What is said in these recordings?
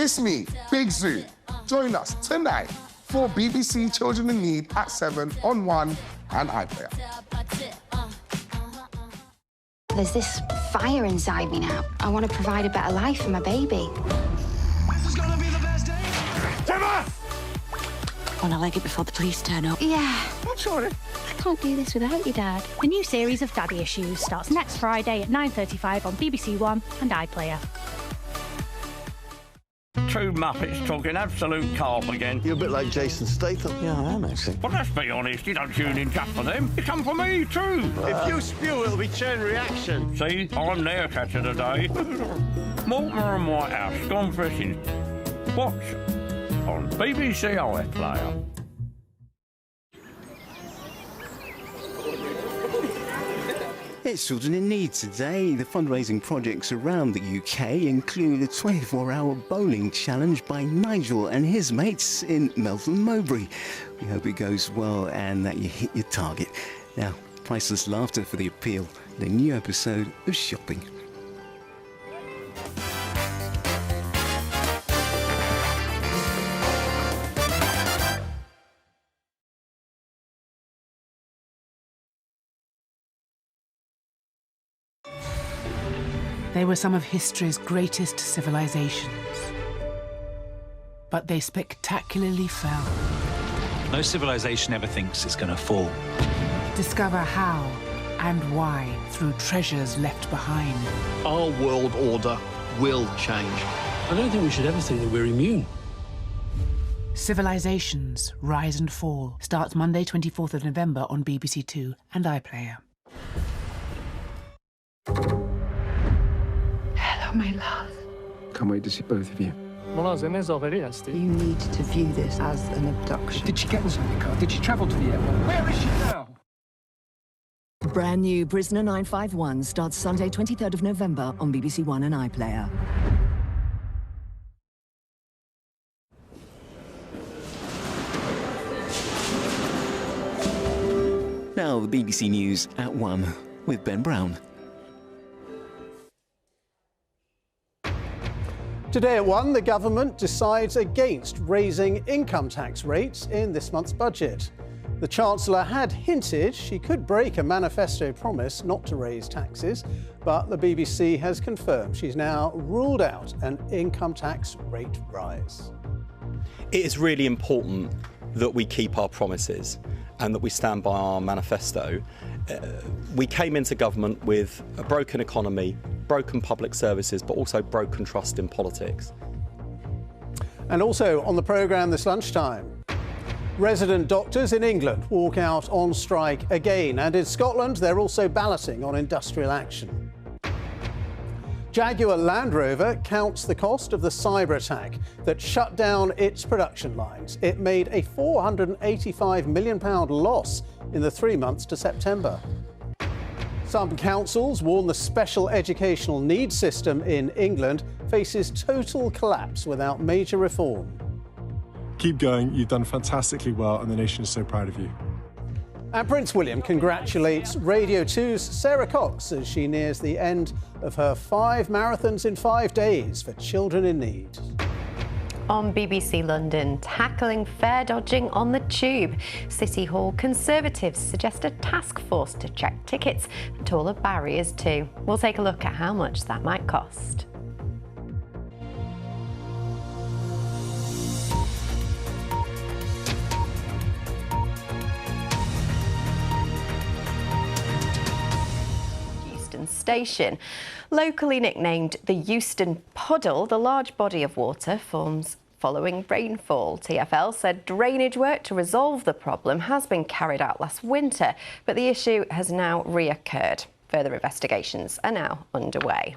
It's me, Big Zoo. Join us tonight for BBC Children in Need at 7 on 1 and iPlayer. There's this fire inside me now. I want to provide a better life for my baby. This is gonna be the best day. Gemma! Want to leg it before the police turn up? Yeah. I'm sorry. I can't do this without you, Dad. The new series of Daddy Issues starts next Friday at 9:35 on BBC One and iPlayer. Two Muppets talking absolute carp again. You're a bit like Jason Statham. Yeah, I am, actually. But let's be honest, you don't tune in just for them. You come for me, too. If you spew, it'll be chain reaction. See, I'm their catcher today. Mortimer and Whitehouse, gone fishing. Watch on BBC iPlayer. It's Children in Need today. The fundraising projects around the UK include a 24-hour bowling challenge by Nigel and his mates in Melton Mowbray. We hope it goes well and that you hit your target. Now, priceless laughter for the appeal in a new episode of Shopping. They were some of history's greatest civilizations. But they spectacularly fell. No civilization ever thinks it's going to fall. Discover how and why through treasures left behind. Our world order will change. I don't think we should ever think that we're immune. Civilizations Rise and Fall starts Monday 24th of November on BBC Two and iPlayer. Hello, my love. Can't wait to see both of you. You need to view this as an abduction. Did she get us on the car? Did she travel to the airport? Where is she now? Brand new Prisoner 951 starts Sunday 23rd of November on BBC One and iPlayer. Now the BBC News at 1 with Ben Brown. Today at 1, the government decides against raising income tax rates in this month's budget. The Chancellor had hinted she could break a manifesto promise not to raise taxes, but the BBC has confirmed she's now ruled out an income tax rate rise. It is really important that we keep our promises and that we stand by our manifesto. We came into government with a broken economy, broken public services, but also broken trust in politics. And also on the programme this lunchtime, resident doctors in England walk out on strike again, and in Scotland they're also balloting on industrial action. Jaguar Land Rover counts the cost of the cyber attack that shut down its production lines. It made a £485 million loss in the 3 months to September. Some councils warn the special educational needs system in England faces total collapse without major reform. Keep going, you've done fantastically well and the nation is so proud of you. And Prince William congratulates Radio 2's Sarah Cox as she nears the end of her 5 marathons in 5 days for children in need. On BBC London, tackling fare dodging on the tube. City Hall Conservatives suggest a task force to check tickets and taller barriers too. We'll take a look at how much that might cost. Station. Locally nicknamed the Euston Puddle, the large body of water forms following rainfall. TfL said drainage work to resolve the problem has been carried out last winter, but the issue has now reoccurred. Further investigations are now underway.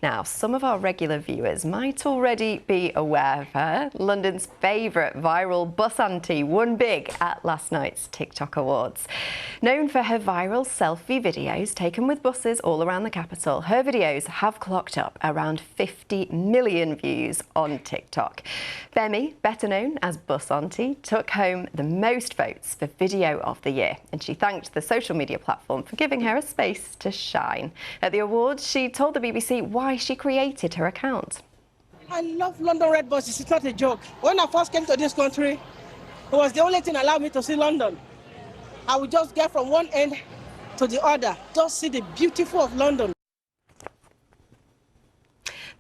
Now, some of our regular viewers might already be aware of her. London's favourite viral bus auntie won big at last night's TikTok Awards. Known for her viral selfie videos taken with buses all around the capital, her videos have clocked up around 50 million views on TikTok. Femi, better known as Bus Auntie, took home the most votes for Video of the Year, and she thanked the social media platform for giving her a space to shine. At the awards, she told the BBC why she created her account. I love London red buses. It's not a joke. When I first came to this country, it was the only thing that allowed me to see London. I would just get from one end to the other, just see the beautiful of London.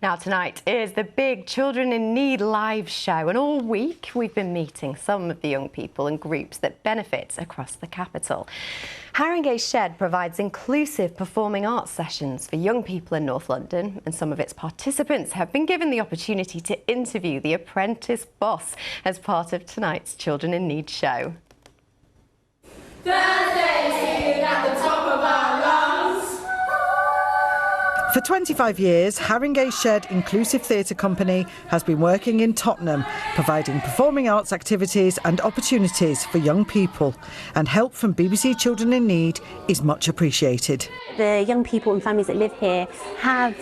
Now tonight is the big Children in Need live show, and all week we've been meeting some of the young people and groups that benefit across the capital. Haringey Shed provides inclusive performing arts sessions for young people in North London, and some of its participants have been given the opportunity to interview the apprentice boss as part of tonight's Children in Need show. Thursday singing at the top of our lungs. For 25 years, Haringey Shed Inclusive Theatre Company has been working in Tottenham, providing performing arts activities and opportunities for young people, and help from BBC Children in Need is much appreciated. The young people and families that live here have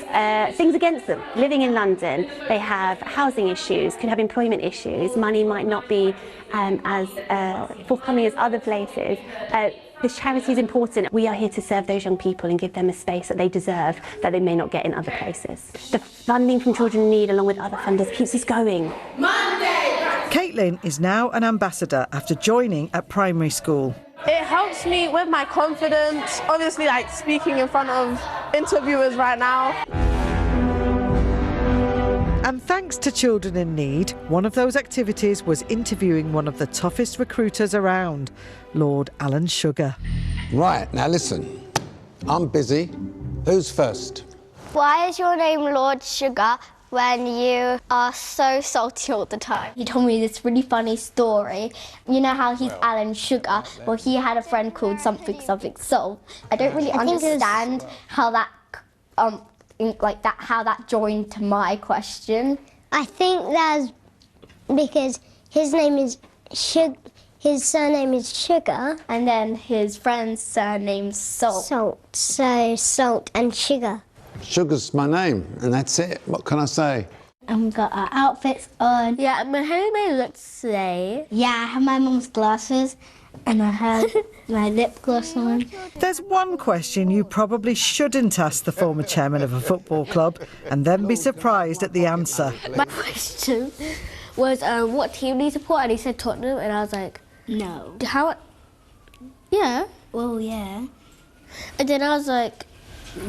things against them. Living in London, they have housing issues, could have employment issues, money might not be as forthcoming as other places. This charity is important. We are here to serve those young people and give them a space that they deserve that they may not get in other places. The funding from Children in Need, along with other funders, keeps us going. Monday! Caitlin is now an ambassador after joining at primary school. It helps me with my confidence, obviously like speaking in front of interviewers right now. And thanks to Children in Need, one of those activities was interviewing one of the toughest recruiters around, Lord Alan Sugar. Right, now listen, I'm busy. Who's first? Why is your name Lord Sugar when you are so salty all the time? He told me this really funny story. You know how he's Alan Sugar? Well, he had a friend called something salt. I don't really understand how that how that joined to my question. I think that's because his name is his surname is Sugar, and then his friend's surname's Salt. So salt and sugar. Sugar's my name, and that's it. What can I say? And we've got our outfits on. Yeah, my hair may look slay. Yeah, I have my mum's glasses, and I have my lip gloss on. There's one question you probably shouldn't ask the former chairman of a football club and then be surprised at the answer. My question was what team do you support? And he said Tottenham, and I was like, no. How? Yeah. Well, yeah. And then I was like,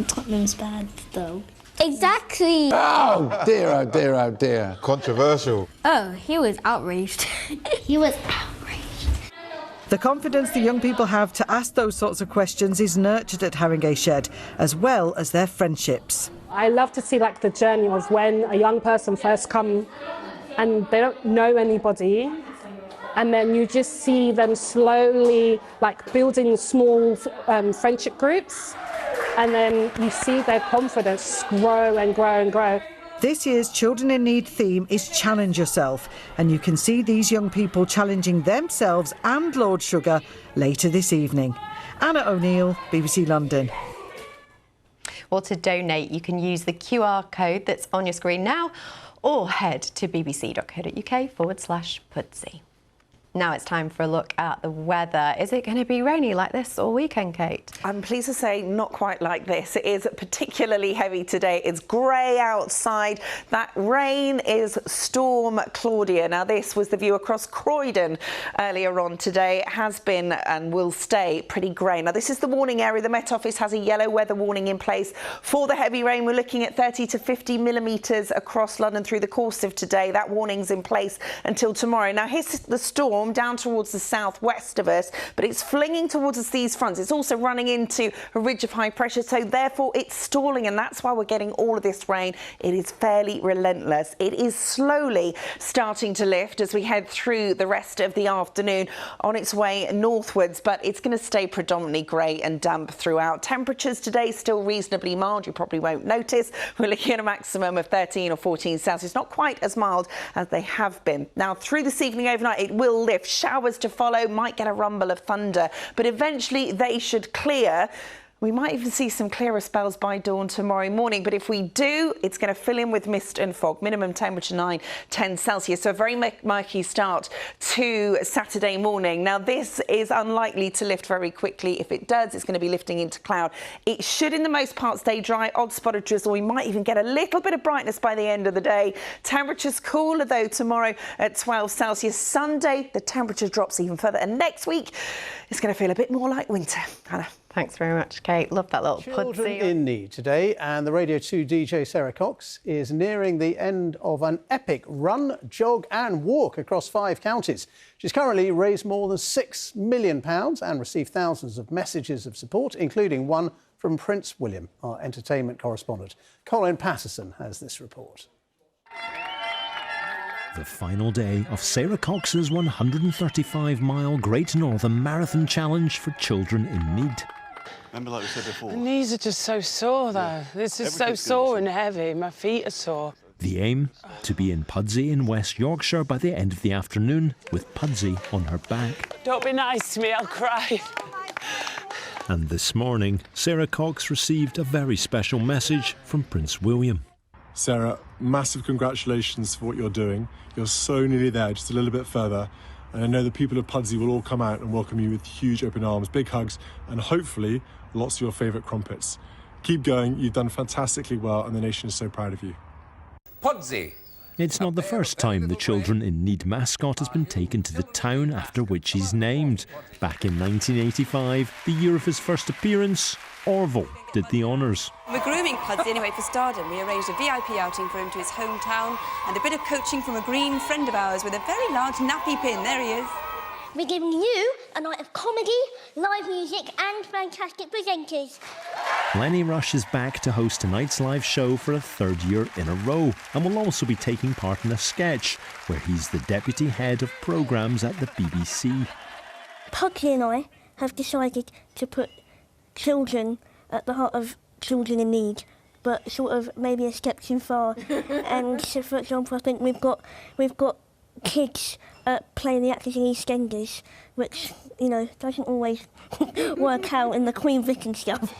Tottenham's bad, though. Exactly. Oh dear, oh dear, oh dear. Controversial. Oh, he was outraged. He was outraged. The confidence the young people have to ask those sorts of questions is nurtured at Haringey Shed, as well as their friendships. I love to see like the journey of when a young person first come and they don't know anybody, and then you just see them slowly like building small friendship groups, and then you see their confidence grow and grow and grow. This year's Children in Need theme is Challenge Yourself, and you can see these young people challenging themselves and Lord Sugar later this evening. Anna O'Neill, BBC London. Well, to donate, you can use the QR code that's on your screen now, or head to bbc.co.uk/Pudsey. Now it's time for a look at the weather. Is it going to be rainy like this all weekend, Kate? I'm pleased to say not quite like this. It is particularly heavy today. It's grey outside. That rain is Storm Claudia. Now, this was the view across Croydon earlier on today. It has been and will stay pretty grey. Now, this is the warning area. The Met Office has a yellow weather warning in place for the heavy rain. We're looking at 30 to 50 millimetres across London through the course of today. That warning's in place until tomorrow. Now, here's the storm down towards the southwest of us, but it's flinging towards us these fronts. It's also running into a ridge of high pressure, so therefore it's stalling, and that's why we're getting all of this rain. It is fairly relentless. It is slowly starting to lift as we head through the rest of the afternoon on its way northwards, but it's going to stay predominantly grey and damp throughout. Temperatures today still reasonably mild. You probably won't notice. We're looking at a maximum of 13 or 14 Celsius, not quite as mild as they have been. Now, through this evening overnight, it will lift. Showers to follow, might get a rumble of thunder, but eventually they should clear. We might even see some clearer spells by dawn tomorrow morning, but if we do, it's going to fill in with mist and fog. Minimum temperature 9-10 Celsius, so a very murky start to Saturday morning. Now, this is unlikely to lift very quickly. If it does, it's going to be lifting into cloud. It should, in the most part, stay dry. Odd spot of drizzle. We might even get a little bit of brightness by the end of the day. Temperatures cooler, though, tomorrow at 12 Celsius. Sunday, the temperature drops even further, and next week, it's going to feel a bit more like winter. Hannah. Thanks very much, Kate. Love that little Children pudsey. in need today, and the Radio 2 DJ Sarah Cox is nearing the end of an epic run, jog and walk across 5 counties. She's currently raised more than £6 million and received thousands of messages of support, including one from Prince William. Our entertainment correspondent Colin Patterson has this report. The final day of Sarah Cox's 135-mile Great Northern Marathon Challenge for children in need. Remember, like we said before. My knees are just so sore, though. Yeah. This is so sore and heavy. My feet are sore. The aim? To be in Pudsey in West Yorkshire by the end of the afternoon, with Pudsey on her back. Don't be nice to me, I'll cry. And this morning, Sarah Cox received a very special message from Prince William. Sarah, massive congratulations for what you're doing. You're so nearly there, just a little bit further. And I know the people of Pudsey will all come out and welcome you with huge open arms, big hugs, and hopefully lots of your favourite crumpets. Keep going, you've done fantastically well, and the nation is so proud of you. Pudsey. It's not the first time the Children in Need mascot has been taken to the town after which he's named. Back in 1985, the year of his first appearance, Orville did the honours. We're grooming Pudsey anyway for stardom. We arranged a VIP outing for him to his hometown and a bit of coaching from a green friend of ours with a very large nappy pin. There he is. We're giving you a night of comedy, live music and fantastic presenters. Lenny Rush is back to host tonight's live show for a 3rd year in a row and will also be taking part in a sketch where he's the deputy head of programmes at the BBC. Pudsey and I have decided to put children at the heart of children in need, but sort of maybe a step too far. And so, for example, I think we've got kids playing the actors in EastEnders, which, you know, doesn't always work out in the Queen Vic and stuff.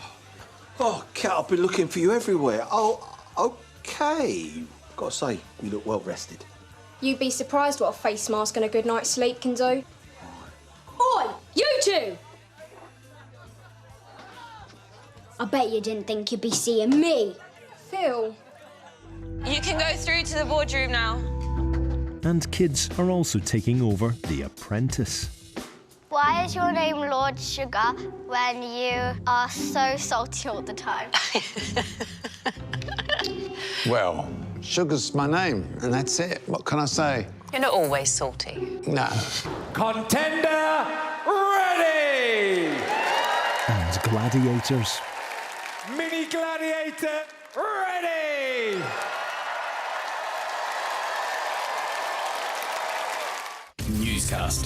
Oh, Kat, I've been looking for you everywhere. Oh, OK. Got to say, you look well rested. You'd be surprised what a face mask and a good night's sleep can do. Oi, you two! I bet you didn't think you'd be seeing me. Phil. You can go through to the boardroom now. And kids are also taking over The Apprentice. Why is your name Lord Sugar when you are so salty all the time? Well, Sugar's my name, and that's it. What can I say? You're not always salty. No. Contender ready! And gladiators. Mini Gladiator ready!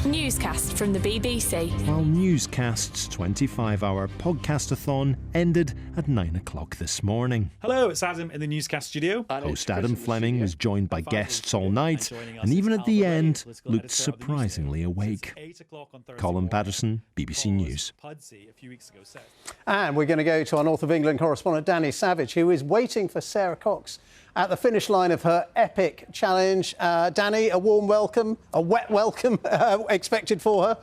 Newscast from the BBC. While Newscast's 25-hour podcast-a-thon ended at 9 o'clock this morning. Hello, it's Adam in the Newscast studio. Host Adam Fleming was joined by guests all night, and even at the end, looked surprisingly awake. Colin Patterson, BBC News. And we're going to go to our North of England correspondent Danny Savage, who is waiting for Sarah Cox at the finish line of her epic challenge. Danny, a warm welcome, a wet welcome expected for her.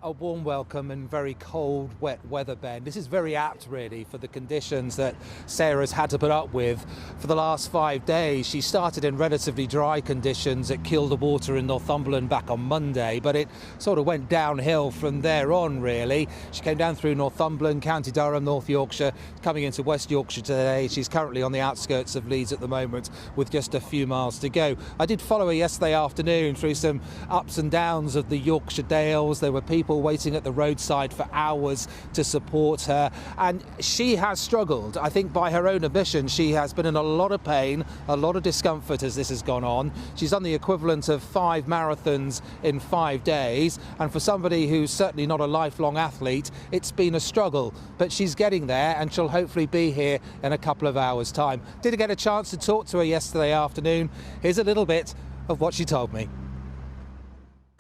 A warm welcome and very cold, wet weather, Ben. This is very apt, really, for the conditions that Sarah's had to put up with for the last 5 days. She started in relatively dry conditions at Kill the Water in Northumberland back on Monday, but it sort of went downhill from there on, really. She came down through Northumberland, County Durham, North Yorkshire, coming into West Yorkshire today. She's currently on the outskirts of Leeds at the moment with just a few miles to go. I did follow her yesterday afternoon through some ups and downs of the Yorkshire Dales. There were people waiting at the roadside for hours to support her, and she has struggled. I think by her own admission, she has been in a lot of pain, a lot of discomfort as this has gone on. She's done the equivalent of 5 marathons in 5 days, and for somebody who's certainly not a lifelong athlete, it's been a struggle, but she's getting there, and she'll hopefully be here in a couple of hours' time. Did get a chance to talk to her yesterday afternoon. Here's a little bit of what she told me.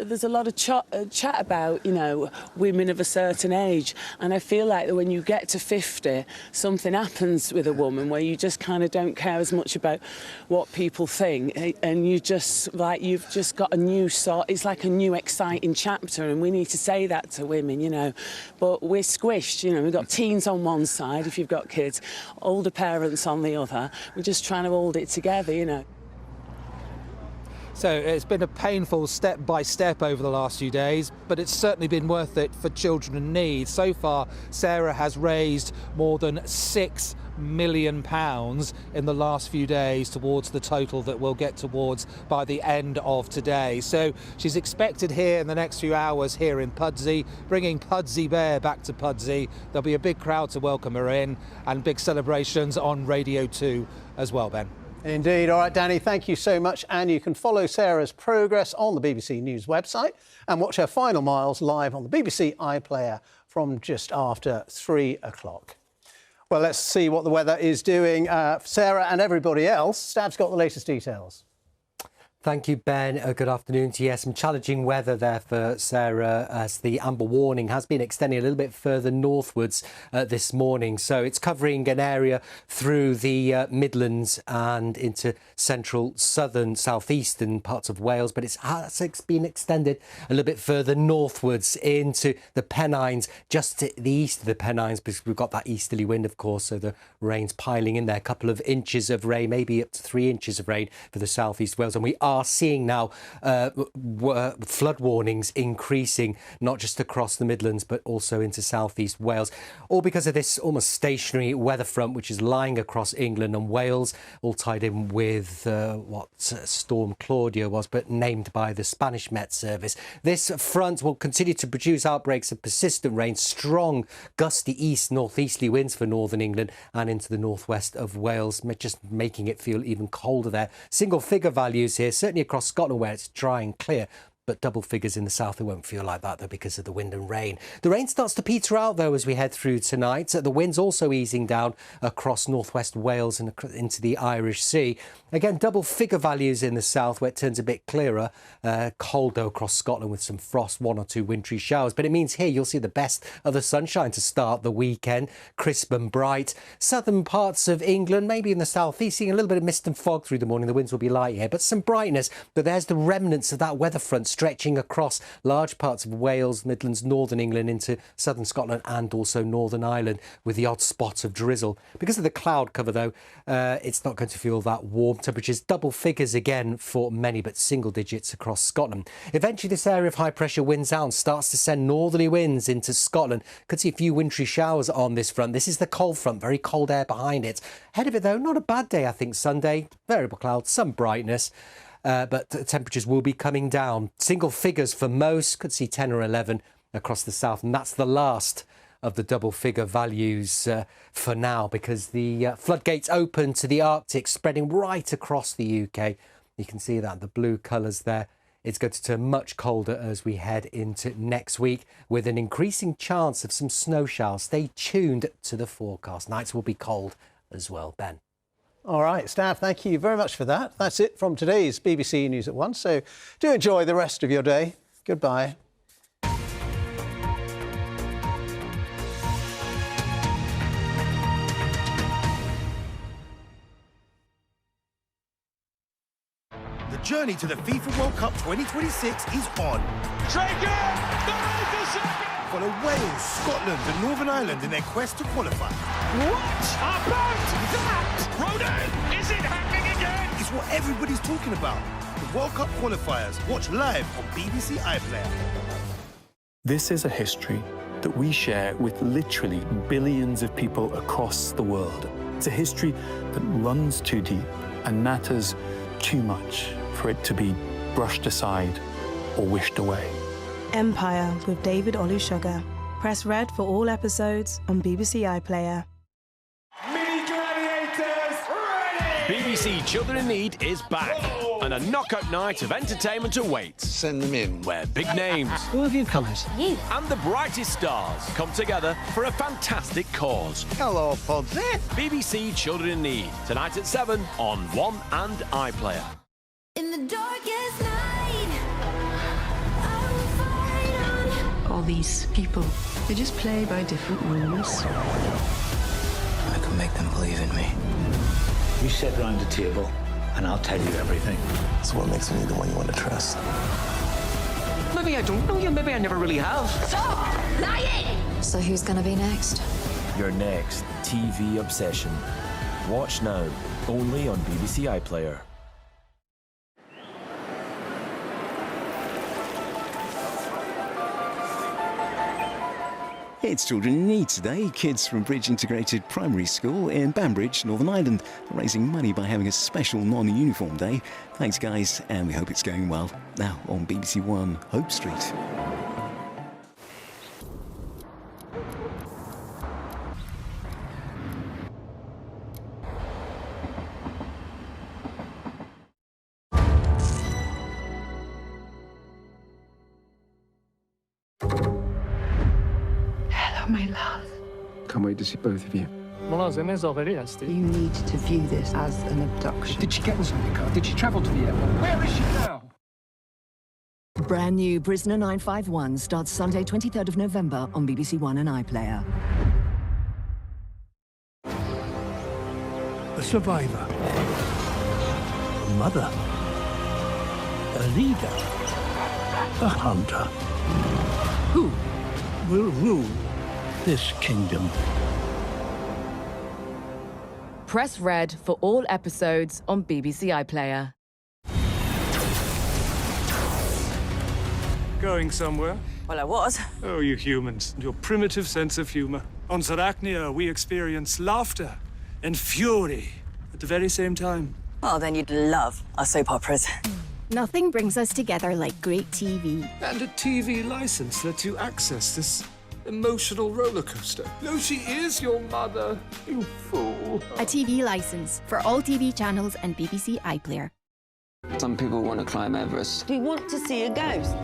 There's a lot of chat about, you know, women of a certain age, and I feel like that when you get to 50, something happens with a woman where you just kind of don't care as much about what people think, and you just, like, you've just got a new sort, it's like a new exciting chapter, and we need to say that to women, you know. But we're squished, you know, we've got teens on one side, if you've got kids, older parents on the other. We're just trying to hold it together, you know. So it's been a painful step by step over the last few days, but it's certainly been worth it for children in need. So far, Sarah has raised more than £6 million in the last few days towards the total that we'll get towards by the end of today. So she's expected here in the next few hours here in Pudsey, bringing Pudsey Bear back to Pudsey. There'll be a big crowd to welcome her in and big celebrations on Radio 2 as well, Ben. Indeed. All right, Danny, thank you so much. And you can follow Sarah's progress on the BBC News website and watch her final miles live on the BBC iPlayer from just after 3 o'clock. Well, let's see what the weather is doing. Sarah and everybody else, Stav's got the latest details. Thank you, Ben. Good afternoon to you. Some challenging weather there for Sarah as the amber warning has been extending a little bit further northwards this morning. So it's covering an area through the Midlands and into central, southern, southeastern parts of Wales. But it's been extended a little bit further northwards into the Pennines, just to the east of the Pennines, because we've got that easterly wind, of course. So the rain's piling in there. A couple of inches of rain, maybe up to 3 inches of rain for the southeast Wales. And we are seeing now flood warnings increasing, not just across the Midlands, but also into southeast Wales, all because of this almost stationary weather front, which is lying across England and Wales, all tied in with what Storm Claudia was, but named by the Spanish Met Service. This front will continue to produce outbreaks of persistent rain, strong gusty east-northeasterly winds for northern England and into the northwest of Wales, just making it feel even colder there. Single figure values here, certainly across Scotland where it's dry and clear, but double figures in the south. It won't feel like that, though, because of the wind and rain. The rain starts to peter out, though, as we head through tonight. The wind's also easing down across northwest Wales and into the Irish Sea. Again, double figure values in the south where it turns a bit clearer. Cold, though, across Scotland with some frost, 1 or 2 wintry showers. But it means here you'll see the best of the sunshine to start the weekend. Crisp and bright. Southern parts of England, maybe in the southeast, seeing a little bit of mist and fog through the morning. The winds will be light here, but some brightness. But there's the remnants of that weather front stretching across large parts of Wales, Midlands, northern England into southern Scotland and also Northern Ireland, with the odd spot of drizzle. Because of the cloud cover, though, it's not going to feel that warm. Temperatures double figures again for many, but single digits across Scotland. Eventually, this area of high pressure winds out and starts to send northerly winds into Scotland. Could see a few wintry showers on this front. This is the cold front, very cold air behind it. Ahead of it, though, not a bad day, I think, Sunday. Variable clouds, some brightness. But temperatures will be coming down. Single figures for most, could see 10 or 11 across the south. And that's the last of the double figure values for now, because the floodgates open to the Arctic, spreading right across the UK. You can see that, the blue colours there. It's going to turn much colder as we head into next week, with an increasing chance of some snow showers. Stay tuned to the forecast. Nights will be cold as well, Ben. All right, Stav, thank you very much for that. That's it from today's BBC News at 1. So do enjoy the rest of your day. Goodbye. The journey to the FIFA World Cup 2026 is on. Follow Wales, Scotland and Northern Ireland in their quest to qualify. What about that? Ronan, is it happening again? It's what everybody's talking about. The World Cup qualifiers. Watch live on BBC iPlayer. This is a history that we share with literally billions of people across the world. It's a history that runs too deep and matters too much for it to be brushed aside or wished away. Empire with David Olusoga. Press red for all episodes on BBC iPlayer. Mini Gladiators ready! BBC Children in Need is back. And a knockout night of entertainment awaits. Send them in. Where big names... Who have you come as? You. And the brightest stars come together for a fantastic cause. Hello, Podsy. BBC Children in Need. Tonight at 7 on One and iPlayer. In the darkest night, these people. They just play by different rules. I can make them believe in me. You sit round the table and I'll tell you everything. That's what makes me the one you want to trust. Maybe I don't know you, maybe I never really have. Stop lying! So who's gonna be next? Your next TV obsession. Watch now, only on BBC iPlayer. It's Children in Need today. Kids from Bridge Integrated Primary School in Banbridge, Northern Ireland, are raising money by having a special non-uniform day. Thanks, guys, and we hope it's going well. Now on BBC One, Hope Street. My love. Can't wait to see both of you. You need to view this as an abduction. Did she get inside the car? Did she travel to the airport? Where is she now? Brand new Prisoner 951 starts Sunday 23rd of November on BBC One and iPlayer. A survivor. A mother. A leader. A hunter. Who will rule this kingdom? Press red for all episodes on BBC iPlayer. Going somewhere? Well, I was. Oh, you humans, and your primitive sense of humour. On Sarachnia, we experience laughter and fury at the very same time. Oh, then you'd love our soap operas. Nothing brings us together like great TV. And a TV licence lets you access this emotional roller coaster. No, she is your mother, you fool. A TV licence for all TV channels and BBC iPlayer. Some people want to climb Everest. Do you want to see a ghost?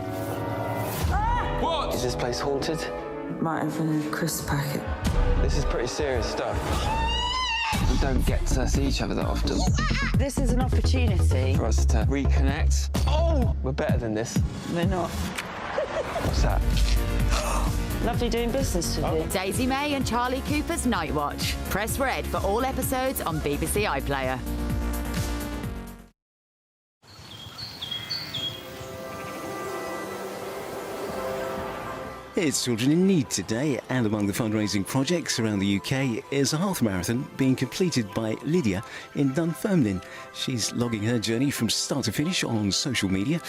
What? Is this place haunted? Might have been a crisp packet. This is pretty serious stuff. We don't get to see each other that often. This is an opportunity For us to reconnect. Oh! We're better than this. We're not. What's that? Lovely doing business with you. Daisy May and Charlie Cooper's Night Watch. Press red for all episodes on BBC iPlayer. It's Children in Need today, and among the fundraising projects around the UK is a half marathon being completed by Lydia in Dunfermline. She's logging her journey from start to finish on social media.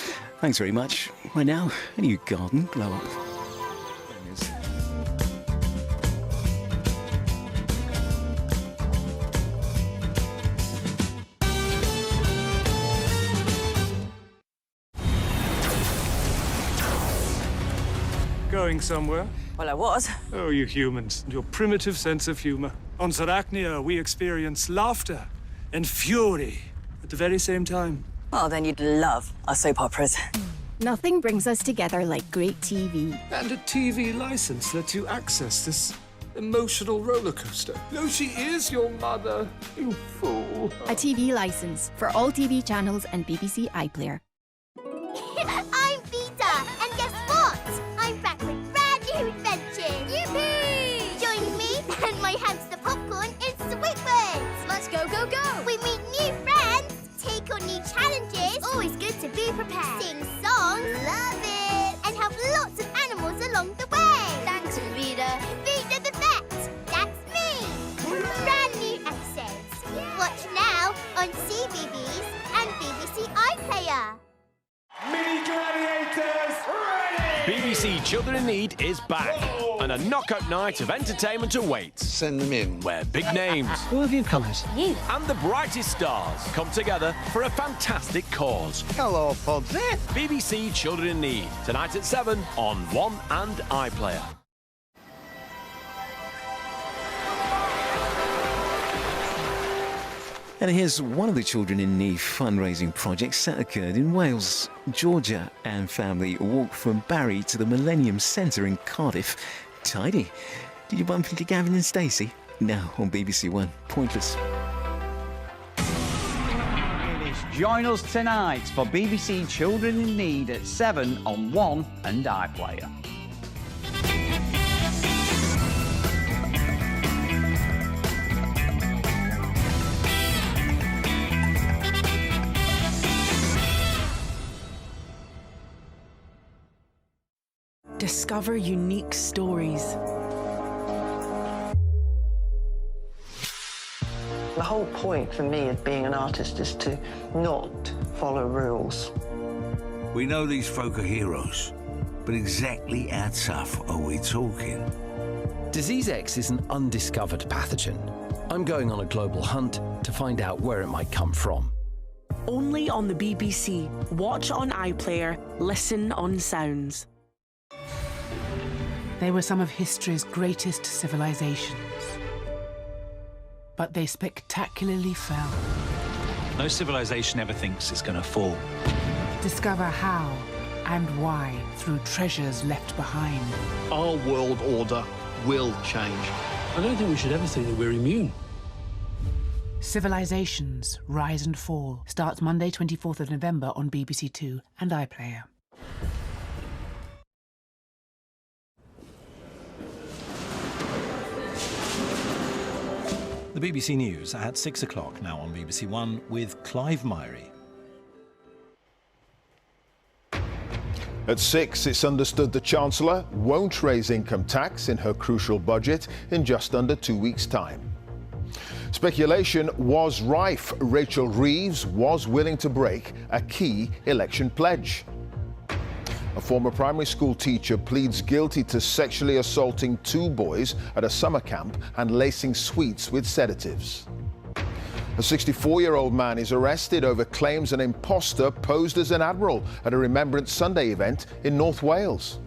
Thanks very much. Right now, a new garden glow up. Going somewhere? Well, I was. Oh, you humans, and your primitive sense of humour. On Sarachnia, we experience laughter and fury at the very same time. Oh, then you'd love our soap operas. Nothing brings us together like great TV. And a TV licence lets you access this emotional roller coaster. No, she is your mother, you fool. A TV licence for all TV channels and BBC iPlayer. I'm Peter, and guess what? I'm back with brand new adventures. Yippee! Join me and my hamster popcorn in Sweetwoods. Let's go, go, go! We meet new friends, take on new challenges. Always good to be prepared. Sing songs, love it, and help lots of animals along the way. Thanks, Vida. Vida the vet. That's me. Brand new episodes. Watch now on CBeebies and BBC iPlayer. Mini Gladiators ready! BBC Children in Need is back, and a knockout night of entertainment awaits. Send them in. Where big names Who have you come as? You. and the brightest stars come together for a fantastic cause. Hello, Podsy. BBC Children in Need, tonight at 7 on One and iPlayer. And here's one of the Children in Need fundraising projects that occurred in Wales. Georgia and family walked from Barry to the Millennium Centre in Cardiff. Tidy. Did you bump into Gavin and Stacey? Now on BBC One, Pointless. Join us tonight for BBC Children in Need at 7 on One and iPlayer. discover unique stories. The whole point for me of being an artist is to not follow rules. We know these folk are heroes, but exactly how tough are we talking? Disease X is an undiscovered pathogen. I'm going on a global hunt to find out where it might come from. Only on the BBC. Watch on iPlayer, listen on Sounds. They were some of history's greatest civilizations. But they spectacularly fell. No civilization ever thinks it's going to fall. Discover how and why through treasures left behind. Our world order will change. I don't think we should ever think that we're immune. Civilizations Rise and Fall starts Monday 24th of November on BBC Two and iPlayer. The BBC News at 6 o'clock now on BBC One with Clive Myrie. At 6, it's understood the Chancellor won't raise income tax in her crucial budget in just under 2 weeks' time. Speculation was rife. Rachel Reeves was willing to break a key election pledge. A former primary school teacher pleads guilty to sexually assaulting 2 boys at a summer camp and lacing sweets with sedatives. A 64-year-old man is arrested over claims an imposter posed as an admiral at a Remembrance Sunday event in North Wales.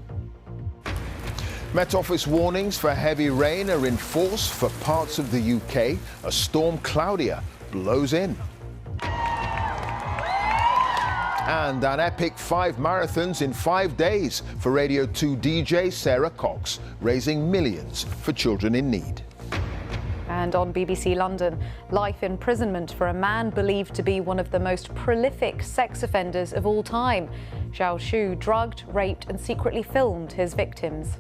Met Office warnings for heavy rain are in force for parts of the UK. A storm Claudia blows in. And an epic 5 marathons in 5 days for Radio 2 DJ Sarah Cox, raising millions for children in need. And on BBC London, life imprisonment for a man believed to be one of the most prolific sex offenders of all time. Zhao Shu drugged, raped and secretly filmed his victims.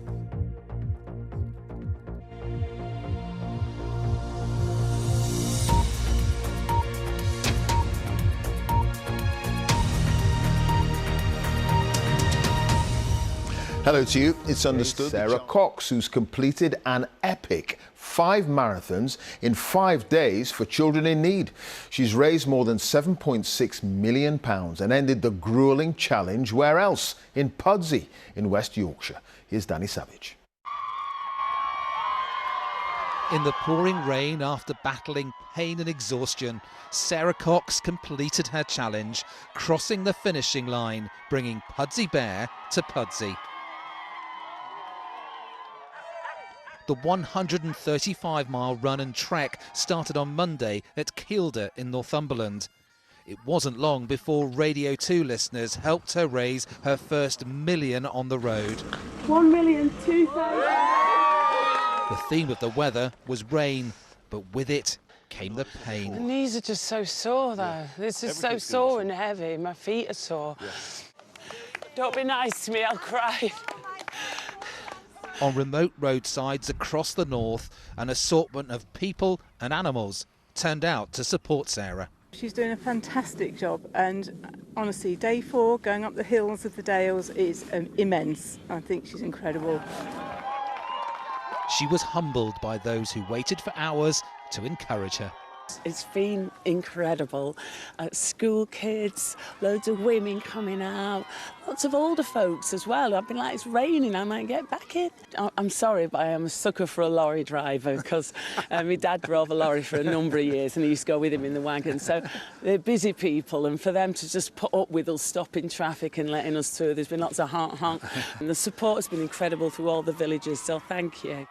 Hello to you. It's understood Sarah Cox, who's completed an epic 5 marathons in 5 days for children in need. She's raised more than £7.6 million and ended the gruelling challenge where else? In Pudsey in West Yorkshire. Here's Danny Savage. In the pouring rain, after battling pain and exhaustion, Sarah Cox completed her challenge, crossing the finishing line, bringing Pudsey Bear to Pudsey. The 135-mile run and trek started on Monday at Kielder in Northumberland. It wasn't long before Radio 2 listeners helped her raise her first million on the road. 1,002,000. The theme of the weather was rain, but with it came the pain. My knees are just so sore, though. This is so sore and heavy. My feet are sore. Yeah. Don't be nice to me, I'll cry. On remote roadsides across the north, an assortment of people and animals turned out to support Sarah. She's doing a fantastic job, and honestly, day 4, going up the hills of the Dales, is immense. I think she's incredible. She was humbled by those who waited for hours to encourage her. It's been incredible. School kids, loads of women coming out, lots of older folks as well. I've been like, it's raining, I might get back in. I'm sorry, but I am a sucker for a lorry driver because my dad drove a lorry for a number of years and I used to go with him in the wagon. So they're busy people, and for them to just put up with us stopping traffic and letting us through, there's been lots of honk. And the support's been incredible through all the villages, so thank you.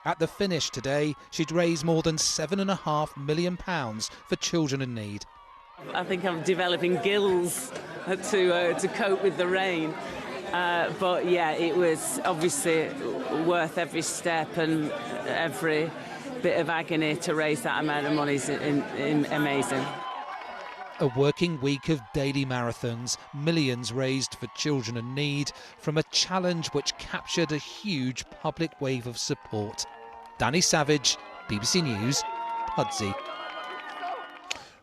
At the finish today, she'd raised more than £7.5 million for children in need. I think I'm developing gills to cope with the rain. But yeah, it was obviously worth every step and every bit of agony to raise that amount of money is amazing. A working week of daily marathons, millions raised for children in need from a challenge which captured a huge public wave of support. Danny Savage, BBC News, Pudsey.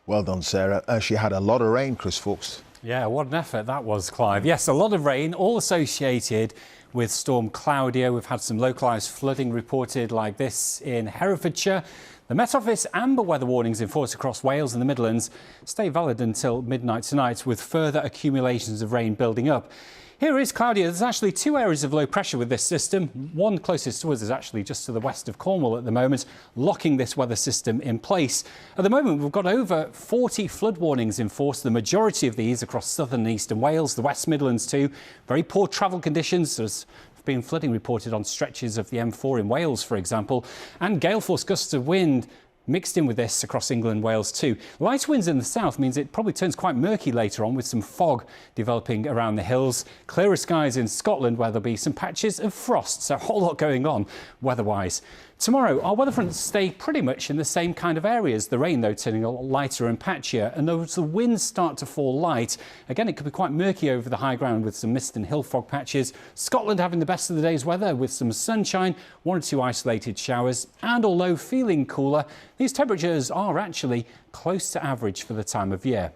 Well done, Sarah. She had a lot of rain, Chris Fawkes. Yeah, what an effort that was, Clive. Yes, a lot of rain, all associated with Storm Claudia. We've had some localised flooding reported like this in Herefordshire. The Met Office amber weather warnings in force across Wales and the Midlands stay valid until midnight tonight, with further accumulations of rain building up. Here is Claudia. There's actually 2 areas of low pressure with this system. One closest to us is actually just to the west of Cornwall at the moment, locking this weather system in place. At the moment, we've got over 40 flood warnings in force, the majority of these across southern and eastern Wales, the West Midlands too. Very poor travel conditions. There's been flooding reported on stretches of the M4 in Wales, for example, and gale force gusts of wind mixed in with this across England and Wales too. Light winds in the south means it probably turns quite murky later on, with some fog developing around the hills. Clearer skies in Scotland, where there'll be some patches of frost, so a whole lot going on weather-wise. Tomorrow, our weather fronts stay pretty much in the same kind of areas. The rain, though, turning a lot lighter and patchier. And as the winds start to fall light, again, it could be quite murky over the high ground with some mist and hill fog patches. Scotland having the best of the day's weather with some sunshine, 1 or 2 isolated showers. And although feeling cooler, these temperatures are actually close to average for the time of year.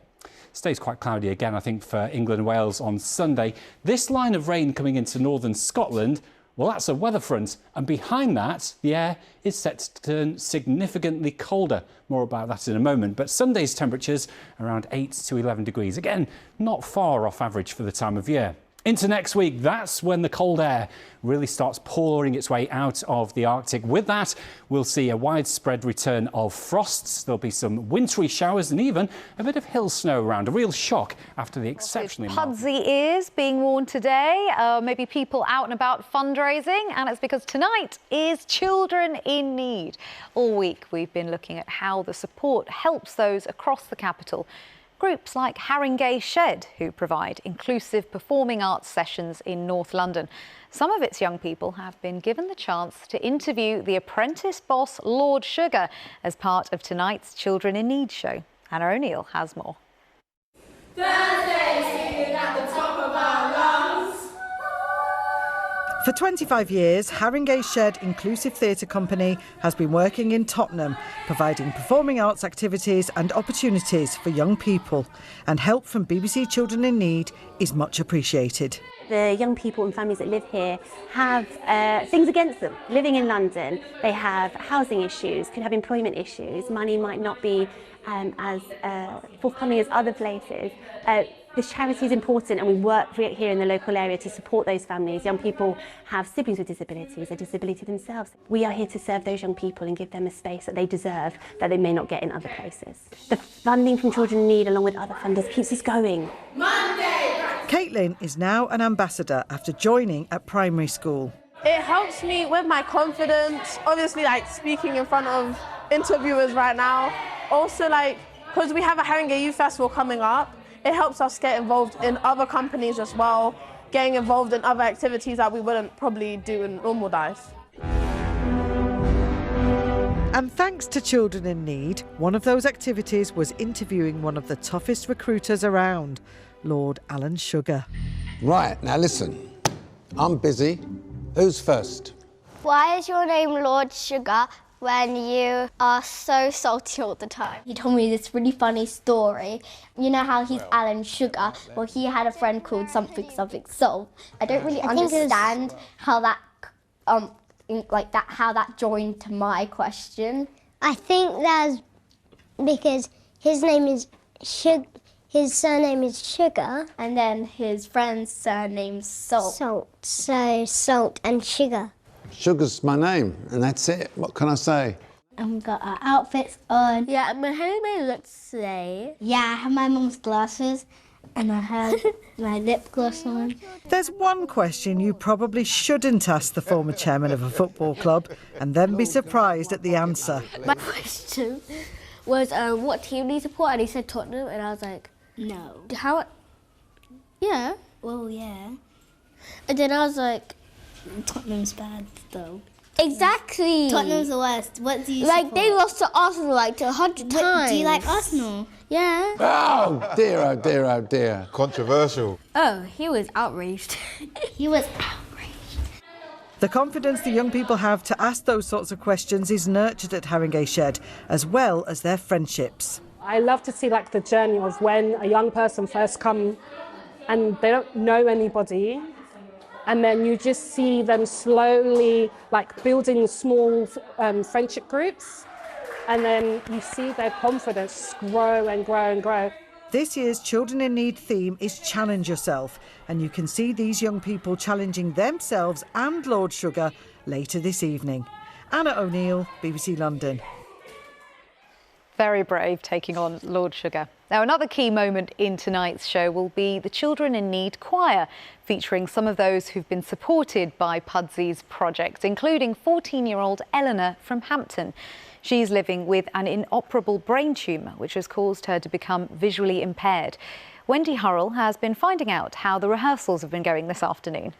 Stays quite cloudy again, I think, for England and Wales on Sunday. This line of rain coming into northern Scotland, well, that's a weather front, and behind that, the air is set to turn significantly colder. More about that in a moment. But Sunday's temperatures around 8 to 11 degrees. Again, not far off average for the time of year. Into next week, that's when the cold air really starts pouring its way out of the Arctic. With that, we'll see a widespread return of frosts. There'll be some wintry showers and even a bit of hill snow around. A real shock after the exceptionally Pudsey ears being worn today. Maybe people out and about fundraising, and it's because tonight is Children in Need. All week we've been looking at how the support helps those across the capital. Groups like Haringey Shed, who provide inclusive performing arts sessions in North London. Some of its young people have been given the chance to interview the apprentice boss, Lord Sugar, as part of tonight's Children in Need show. Anna O'Neill has more. Thursday, singing at the top of our lungs. For 25 years, Haringey Shed Inclusive Theatre Company has been working in Tottenham, providing performing arts activities and opportunities for young people. And help from BBC Children in Need is much appreciated. The young people and families that live here have things against them. Living in London, they have housing issues, could have employment issues. Money might not be as forthcoming as other places. This charity is important, and we work here in the local area to support those families. Young people have siblings with disabilities, a disability themselves. We are here to serve those young people and give them a space that they deserve, that they may not get in other places. The funding from Children in Need, along with other funders, keeps us going. Monday. Caitlin is now an ambassador after joining at primary school. It helps me with my confidence, obviously, like speaking in front of interviewers right now. Also, like, because we have a Haringey Youth Festival coming up, it helps us get involved in other companies as well, getting involved in other activities that we wouldn't probably do in normal life. And thanks to Children in Need, one of those activities was interviewing one of the toughest recruiters around, Lord Alan Sugar. Right, now listen, I'm busy. Who's first? Why is your name Lord Sugar when you are so salty all the time? He told me this really funny story. You know how he's Alan Sugar? Well, he had a friend called something salt. I don't really understand how that how that joined to my question. I think that's because his name is his surname is Sugar, and then his friend's surname's Salt. So salt and sugar. Sugar's my name, and that's it. What can I say? And we've got our outfits on. Yeah, my hair looks today. Yeah, I have my mum's glasses, and I have my lip gloss on. There's one question you probably shouldn't ask the former chairman of a football club and then be surprised at the answer. My question was, what team do you support? And he said Tottenham, and I was like, no. How? Yeah. Well, yeah. And then I was like, Tottenham's bad, though. Exactly. Tottenham's the worst. What do you support? They lost to Arsenal like 100 times. Do you like Arsenal? Yeah. Oh dear, oh dear, oh dear. Controversial. Oh, he was outraged. He was outraged. The confidence the young people have to ask those sorts of questions is nurtured at Haringey Shed, as well as their friendships. I love to see like the journey of when a young person first come and they don't know anybody, and then you just see them slowly like building small friendship groups, and then you see their confidence grow and grow and grow. This year's Children in Need theme is Challenge Yourself, and you can see these young people challenging themselves and Lord Sugar later this evening. Anna O'Neill, BBC London. Very brave, taking on Lord Sugar. Now, another key moment in tonight's show will be the Children in Need Choir, featuring some of those who've been supported by Pudsy's project, including 14-year-old Eleanor from Hampton. She's living with an inoperable brain tumour, which has caused her to become visually impaired. Wendy Hurrell has been finding out how the rehearsals have been going this afternoon.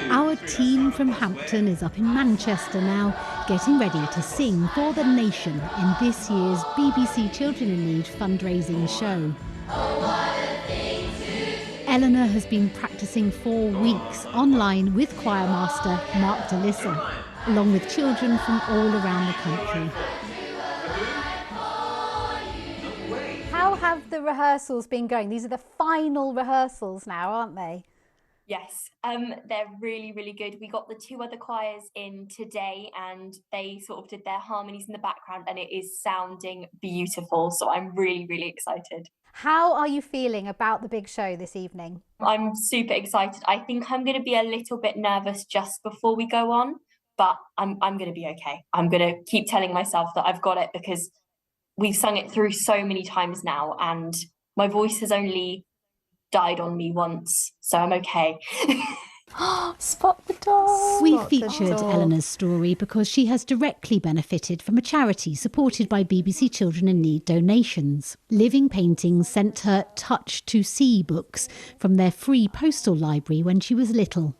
Our team from Hampton is up in Manchester now, getting ready to sing for the nation in this year's BBC Children in Need fundraising show. Eleanor has been practising for weeks online with choir master Mark DeLissa, along with children from all around the country. How have the rehearsals been going? These are the final rehearsals now, aren't they? Yes, they're really, really good. We got the 2 other choirs in today and they sort of did their harmonies in the background and it is sounding beautiful. So I'm really, really excited. How are you feeling about the big show this evening? I'm super excited. I think I'm going to be a little bit nervous just before we go on, but I'm going to be okay. I'm going to keep telling myself that I've got it because we've sung it through so many times now and my voice has only died on me once, so I'm okay. Spot the dog. We featured Eleanor's story because she has directly benefited from a charity supported by BBC Children in Need donations. Living Paintings sent her Touch to See books from their free postal library when she was little.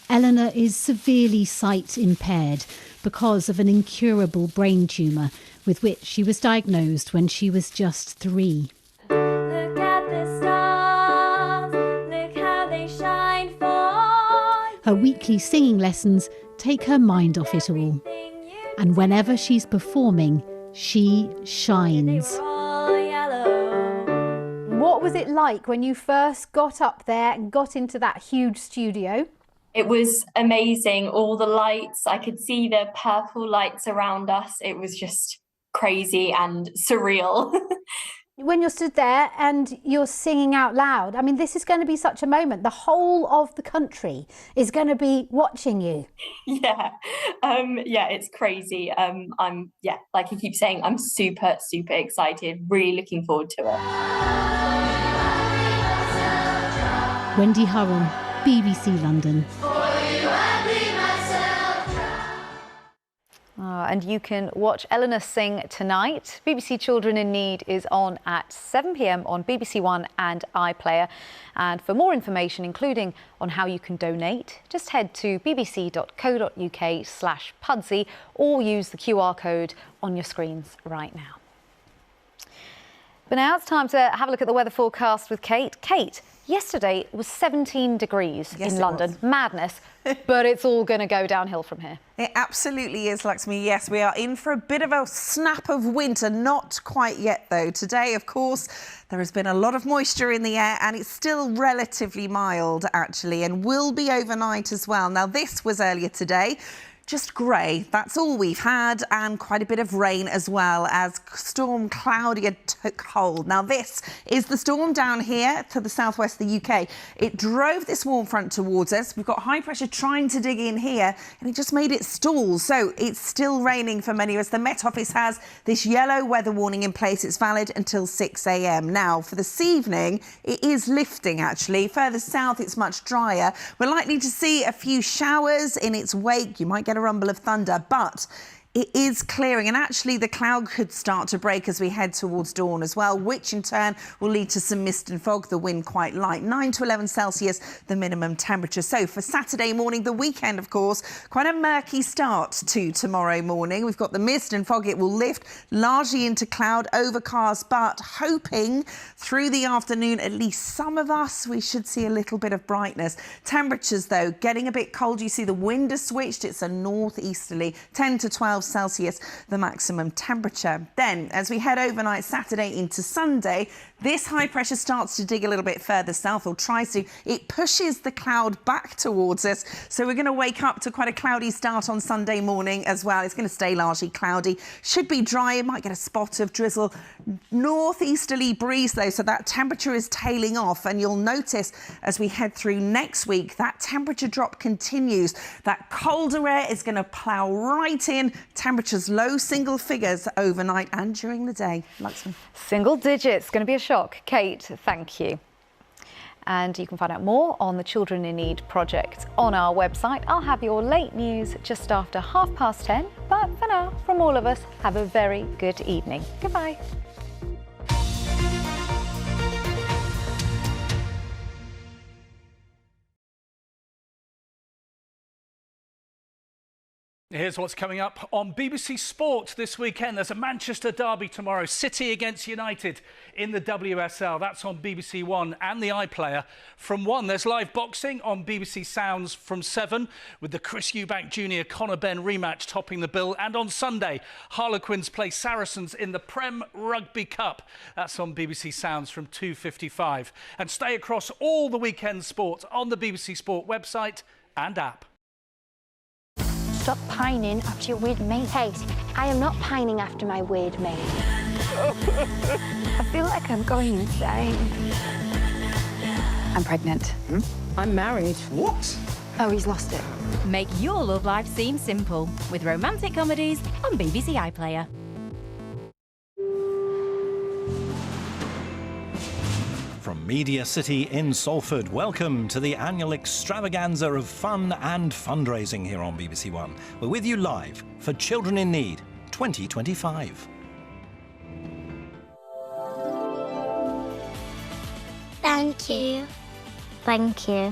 Eleanor is severely sight impaired because of an incurable brain tumour with which she was diagnosed when she was just 3. Her weekly singing lessons take her mind off it all. And whenever she's performing, she shines. What was it like when you first got up there and got into that huge studio? It was amazing. All the lights, I could see the purple lights around us. It was just crazy and surreal. When you're stood there and you're singing out loud, I mean, this is going to be such a moment. The whole of the country is going to be watching you. Yeah, it's crazy. Like I keep saying, I'm super, super excited. Really looking forward to it. Wendy Hurrell, BBC London. And you can watch Eleanor sing tonight. BBC Children in Need is on at 7 p.m. on BBC One and iPlayer. And for more information, including on how you can donate, just head to bbc.co.uk/Pudsey or use the QR code on your screens right now. But now it's time to have a look at the weather forecast with Kate. Kate, yesterday was 17 degrees in London. Madness, but it's all going to go downhill from here. It absolutely is, Lakshmi. Yes, we are in for a bit of a snap of winter. Not quite yet, though. Today, of course, there has been a lot of moisture in the air and it's still relatively mild, actually, and will be overnight as well. Now, this was earlier today. Just grey, that's all we've had, and quite a bit of rain as well as Storm Claudia took hold. Now this is the storm down here to the southwest of the UK. It drove this warm front towards us. We've got high pressure trying to dig in here and it just made it stall. So it's still raining for many of us. The Met Office has this yellow weather warning in place. It's valid until 6 a.m. Now for this evening, it is lifting actually. Further south, it's much drier. We're likely to see a few showers in its wake. You might get a rumble of thunder, but it is clearing and actually the cloud could start to break as we head towards dawn as well, which in turn will lead to some mist and fog, the wind quite light. 9 to 11 Celsius, the minimum temperature. So for Saturday morning, the weekend, of course, quite a murky start to tomorrow morning. We've got the mist and fog. It will lift largely into cloud, overcast, but hoping through the afternoon, at least some of us, we should see a little bit of brightness. Temperatures, though, getting a bit cold. You see the wind has switched. It's a northeasterly 10 to 12 Celsius, the maximum temperature. Then, as we head overnight Saturday into Sunday, this high pressure starts to dig a little bit further south, or tries to. It pushes the cloud back towards us. So we're going to wake up to quite a cloudy start on Sunday morning as well. It's going to stay largely cloudy. Should be dry. You might get a spot of drizzle. Northeasterly breeze, though, so that temperature is tailing off. And you'll notice as we head through next week, that temperature drop continues. That colder air is going to plough right in. Temperatures low single figures overnight and during the day. Luxman. Single digits. Going to be a shock. Kate, thank you. And you can find out more on the Children in Need project on our website. I'll have your late news just after 10:30. But for now, from all of us, have a very good evening. Goodbye. Here's what's coming up on BBC Sport this weekend. There's a Manchester derby tomorrow, City against United in the WSL. That's on BBC One and the iPlayer from 1. There's live boxing on BBC Sounds from 7, with the Chris Eubank Jr. Conor Benn rematch topping the bill. And on Sunday, Harlequins play Saracens in the Prem Rugby Cup. That's on BBC Sounds from 2:55. And stay across all the weekend sport on the BBC Sport website and app. Stop pining after your weird mate. Kate, I am not pining after my weird mate. I feel like I'm going insane. I'm pregnant. I'm married. What? Oh, he's lost it. Make your love life seem simple with romantic comedies on BBC iPlayer. From Media City in Salford, welcome to the annual extravaganza of fun and fundraising here on BBC One. We're with you live for Children in Need 2025. Thank you. Thank you.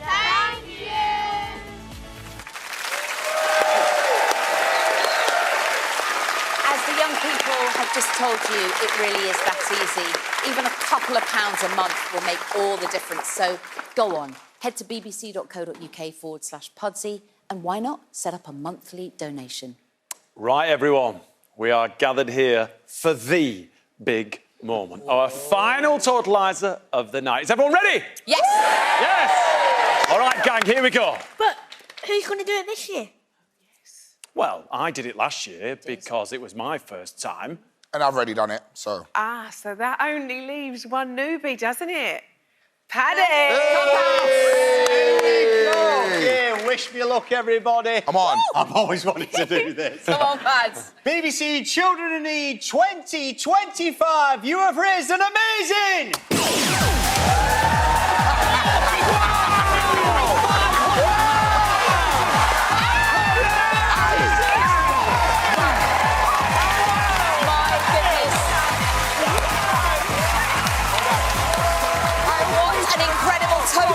Thank you. As the young people have just told you, it really is that easy. Even a couple of pounds a month will make all the difference. So go on, head to bbc.co.uk/Pudsey, and why not set up a monthly donation? Right, everyone, we are gathered here for the big moment. Our final totaliser of the night. Is everyone ready? Yes! Yes! All right, gang, here we go. But who's going to do it this year? Well, I did it last year because it was my first time. And I've already done it, so... Ah, so that only leaves one newbie, doesn't it? Paddy! Here we go! Yeah, wish me luck, everybody. Come on. I've always wanted to do this. Come on, Pads. BBC Children in Need 2025. You have raised an amazing...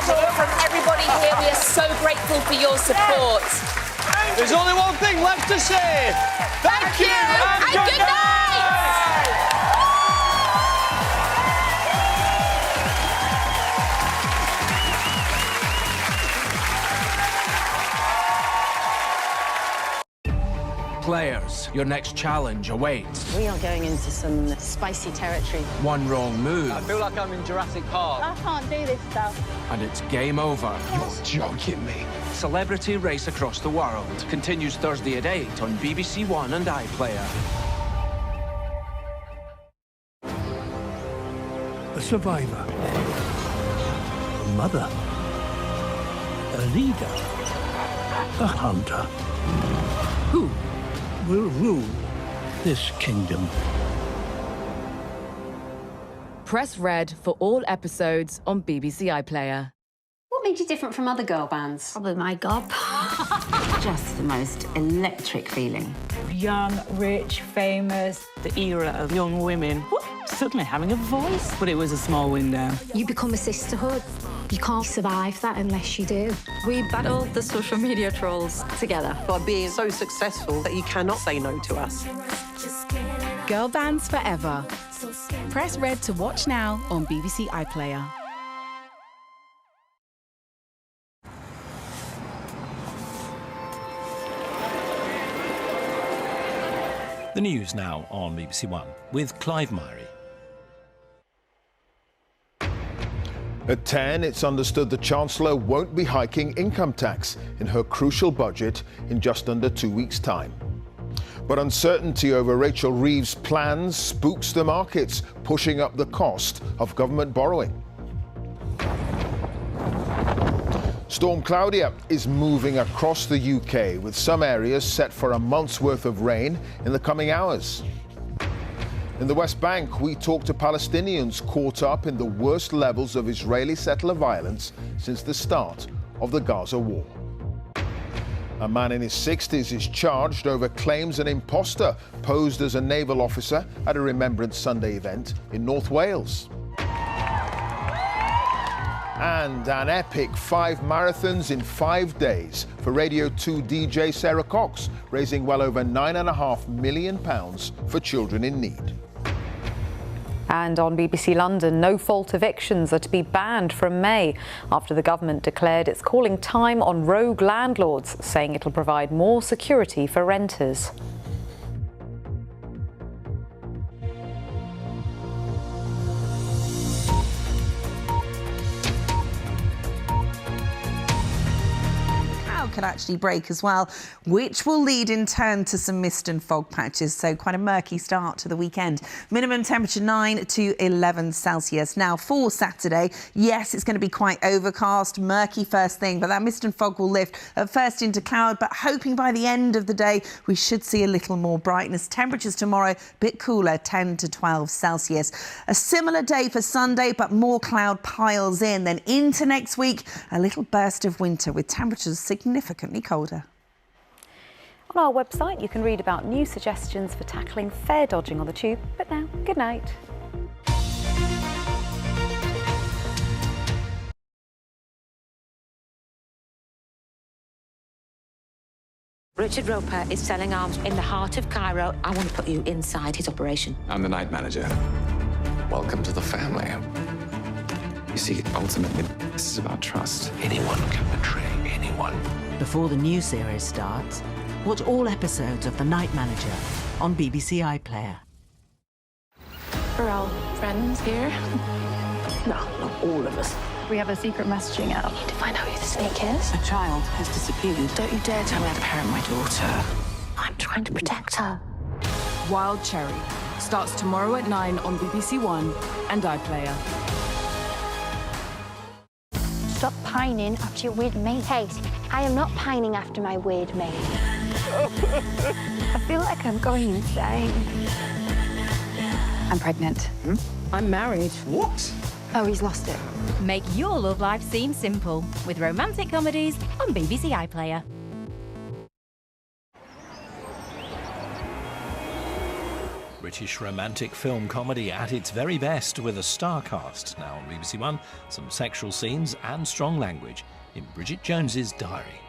Total from everybody here. We are so grateful for your support. There's only one thing left to say. Thank you and good night! Players, your next challenge awaits. We are going into some spicy territory. One wrong move. I feel like I'm in Jurassic Park. I can't do this stuff. And it's game over. You're joking me. Celebrity Race Across the World continues Thursday at 8 on BBC One and iPlayer. A survivor. A mother. A leader. A hunter. Who will rule this kingdom? Press red for all episodes on BBC iPlayer. What made you different from other girl bands? Probably my gob. Just the most electric feeling. Young, rich, famous. The era of young women suddenly having a voice. But it was a small window. You become a sisterhood. You can't survive that unless you do. We battled the social media trolls together. By being so successful that you cannot say no to us. Girl bands forever. Press red to watch now on BBC iPlayer. The news now on BBC One with Clive Myrie. At 10, it's understood the Chancellor won't be hiking income tax in her crucial budget in just under 2 weeks' time. But uncertainty over Rachel Reeves' plans spooks the markets, pushing up the cost of government borrowing. Storm Claudia is moving across the UK, with some areas set for a month's worth of rain in the coming hours. In the West Bank, we talk to Palestinians caught up in the worst levels of Israeli settler violence since the start of the Gaza war. A man in his 60s is charged over claims an imposter posed as a naval officer at a Remembrance Sunday event in North Wales. And an epic 5 marathons in 5 days for Radio 2 DJ Sarah Cox, raising well over £9.5 million for children in need. And on BBC London, no-fault evictions are to be banned from May after the government declared it's calling time on rogue landlords, saying it'll provide more security for renters. Can actually break as well, which will lead in turn to some mist and fog patches. So quite a murky start to the weekend. Minimum temperature 9 to 11 Celsius. Now for Saturday, yes, it's going to be quite overcast, murky first thing, but that mist and fog will lift at first into cloud, but hoping by the end of the day we should see a little more brightness. Temperatures tomorrow a bit cooler, 10 to 12 Celsius. A similar day for Sunday, but more cloud piles in. Then into next week, a little burst of winter with temperatures significantly colder. On our website, you can read about new suggestions for tackling fare dodging on the tube. But now, good night. Richard Roper is selling arms in the heart of Cairo. I want to put you inside his operation. I'm the night manager. Welcome to the family. You see, ultimately, this is about trust. Anyone can betray anyone. Before the new series starts, watch all episodes of The Night Manager on BBC iPlayer. We're all friends here. No, not all of us. We have a secret messaging out. We need to find out who the snake is. A child has disappeared. Don't you dare tell me how to parent my daughter. I'm trying to protect her. Wild Cherry starts tomorrow at 9 on BBC One and iPlayer. Stop pining after your weird mate. Hey, I am not pining after my weird mate. I feel like I'm going insane. I'm pregnant. I'm married. What? Oh, he's lost it. Make your love life seem simple with romantic comedies on BBC iPlayer. British romantic film comedy at its very best with a star cast. Now on BBC One, some sexual scenes and strong language in Bridget Jones's Diary.